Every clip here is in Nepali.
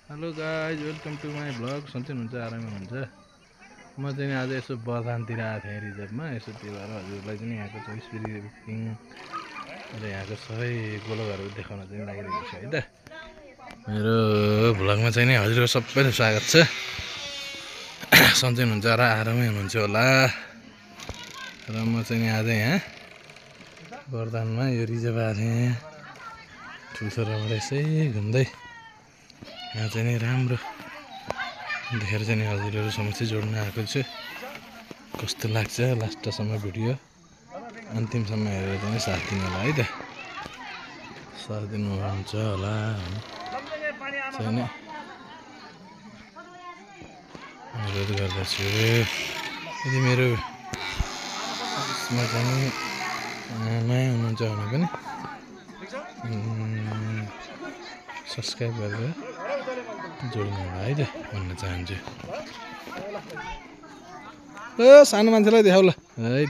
Hello guys, welcome to my blog. सन्चै हुनुहुन्छ, आरामै हुनुहुन्छ। म चाहिँ आज यसो बजानतिर आएको थिएँ रिजर्भमा, यसो त्यो भएर हजुरलाई चाहिँ यहाँको चौबिसपेरी बुकिङ र यहाँको सबै गोलोहरू देखाउन चाहिँ लागिरहेको छु है त। मेरो भ्लगमा चाहिँ नि हजुरको सबैलाई स्वागत छ। सन्चै हुनुहुन्छ र आरामै हुनुहुन्छ होला। र म चाहिँ आज यहाँ बर्दानमा यो रिजर्भ आएको थिएँ ठुल्छोराबाट यसै घुम्दै। यहाँ चाहिँ नि राम्रो देखेर चाहिँ हजुरहरू समक्ष जोड्न आएको छु। कस्तो लाग्छ लास्टसम्म भिडियो अन्तिमसम्म हेरेर चाहिँ साथ दिनु होला है त। साथ दिनुहुन्छ होला चाहिँ नि अनुरोध गर्दछु। यदि मेरो यसमा चाहिँ नयाँ हुनुहुन्छ भने पनि सब्सक्राइब गरेर जोड्नु होला है त भन्न चाहन्छु। सानो मान्छेलाई देखाउ ल है।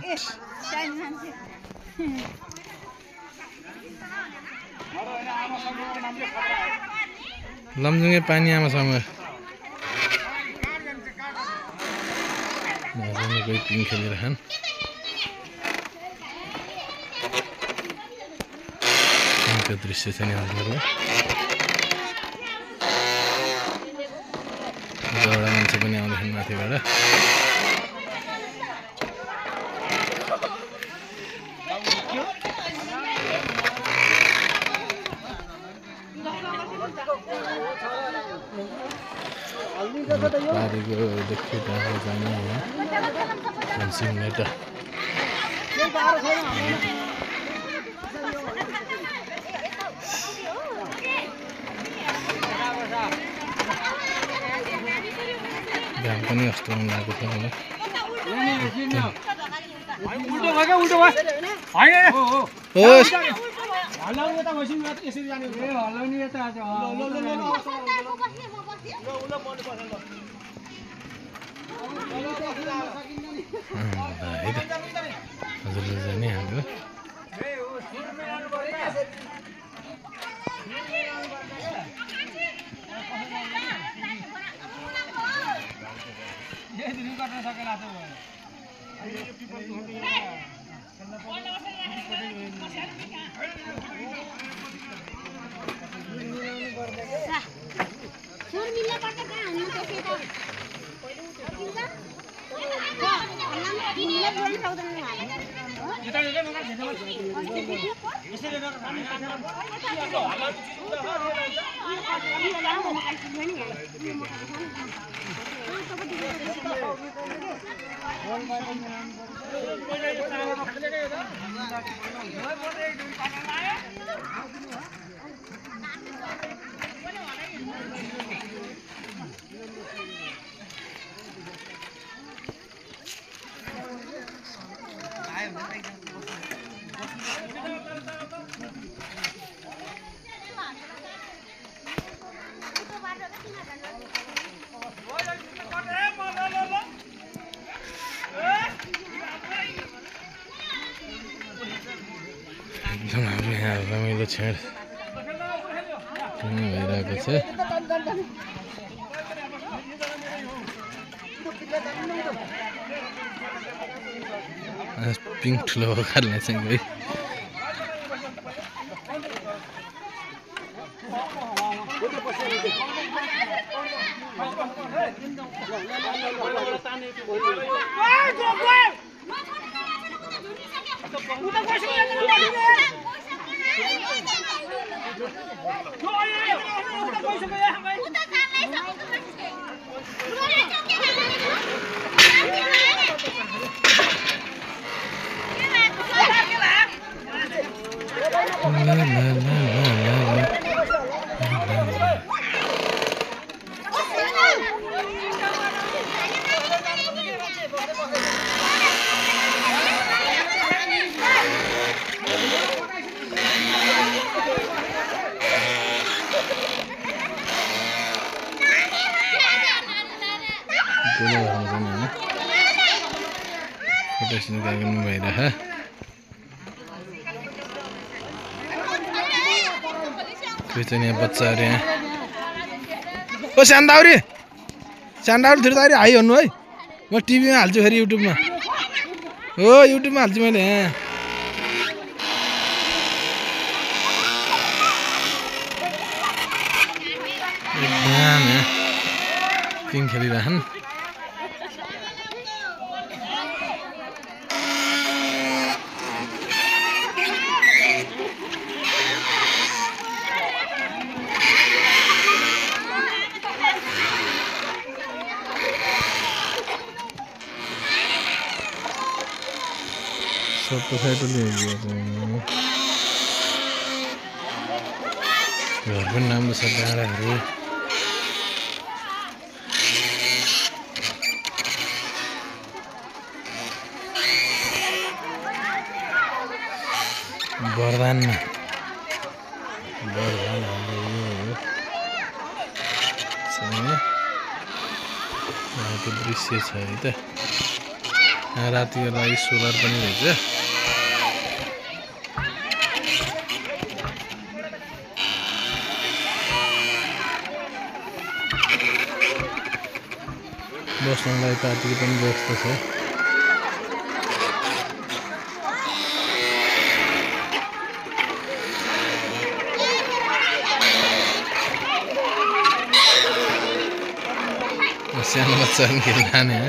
लमजुङे पानी आमासँग कोही पिङ खेलिरहन्। पिङको दृश्य चाहिँ हजुरहरूलाई एउटा मान्छे पनि आउँदैछन् माथिबाट। पारीको देखि त्यहाँ जाने फेन्सिङ नेट घाम पनि कस्तो लागेको छ मलाई। हजुरले जाने हाम्रो एकदम हाम्रो यहाँ रमाइलो छेड भइरहेको छ। पिङ ठुलो ओखारलाई चाहिँ गई फोटो कार्यक्रम भइरह। त्यो चाहिँ यहाँ बच्चाहरू यहाँ ओ स्यान्दाउरी थुर्दाउरी हाई भन्नु है म टिभीमा हाल्छु फेरि युट्युबमा हो युट्युबमा हाल्छु मैले एकदम किङ खेलिरहन् सब साइड घर पनि राम्रो छ डाँडाहरू बरदानमा बरदान हाम्रो यो यहाँको दृश्य छ है त रातिको लागि सोलर पनि रहेछ बस्नलाई पार्टीको पनि व्यवस्था छ सानो बच्चाहरू खेलिरहने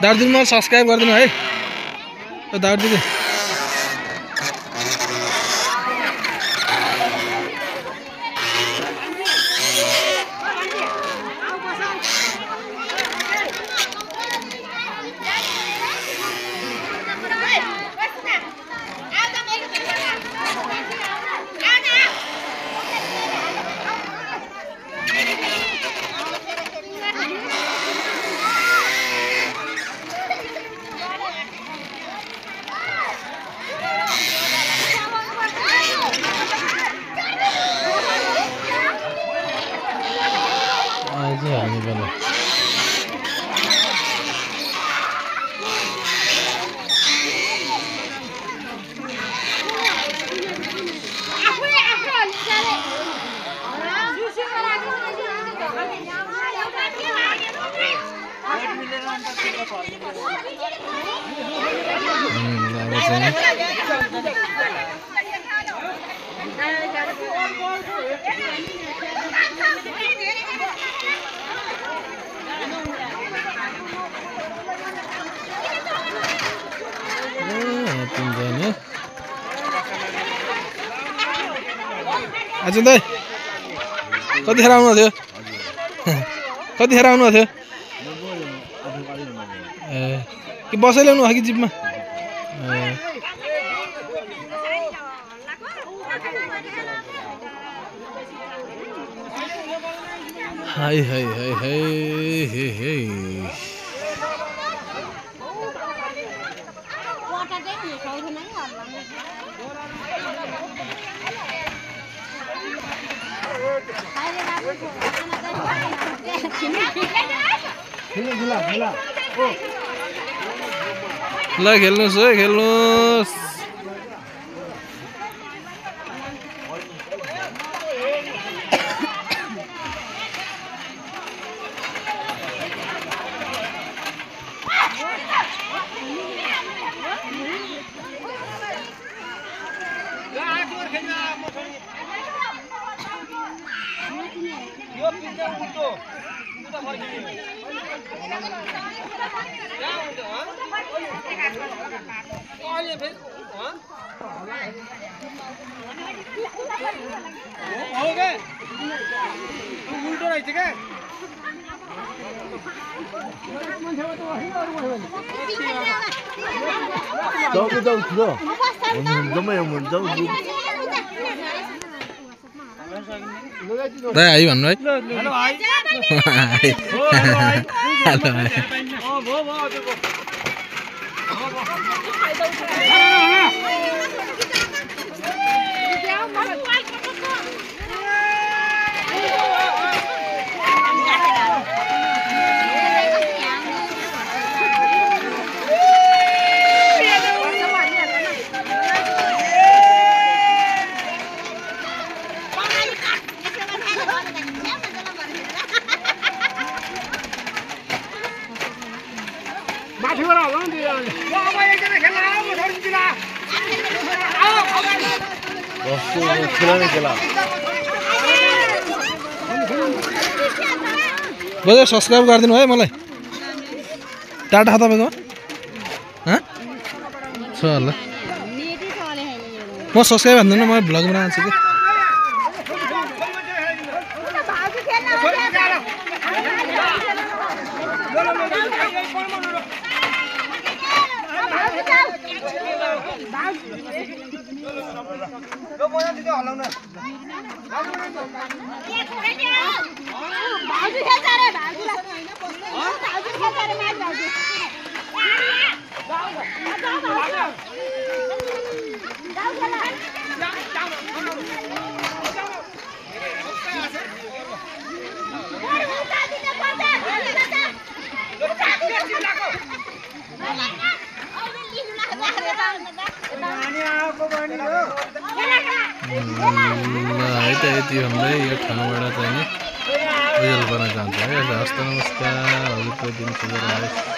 दार्जिलिङमा सब्सक्राइब गरिदिनु है दार्जिलिङ हामी बेला अझै दाइ कतिखेर आउनु थियो कतिखेर आउनु थियो ए कि बसै ल्याउनु भयो कि जिपमा हाय हाय हाय हाय हे हे ल खेल्नुहोस् है खेल्नुहोस् दाइ आइ भन्नु है हेलो भाइ हेलो भाइ माथिबाट होला नि त्यो अब एकजना खेल्न आऊ छोडिदिला कस्तो खेलाउने खेला बजार सब्सक्राइब गरिदिनु है मलाई टाटा छ तपाईँको छ होला म सब्सक्राइब भन्दैन म भ्लग बनाउँछु कि है त यति भन्दै यो ठाउँबाट चाहिँ रिजल्ट गर्न चाहन्छ है हस्त नमस्कार हजुरको दिन सुधर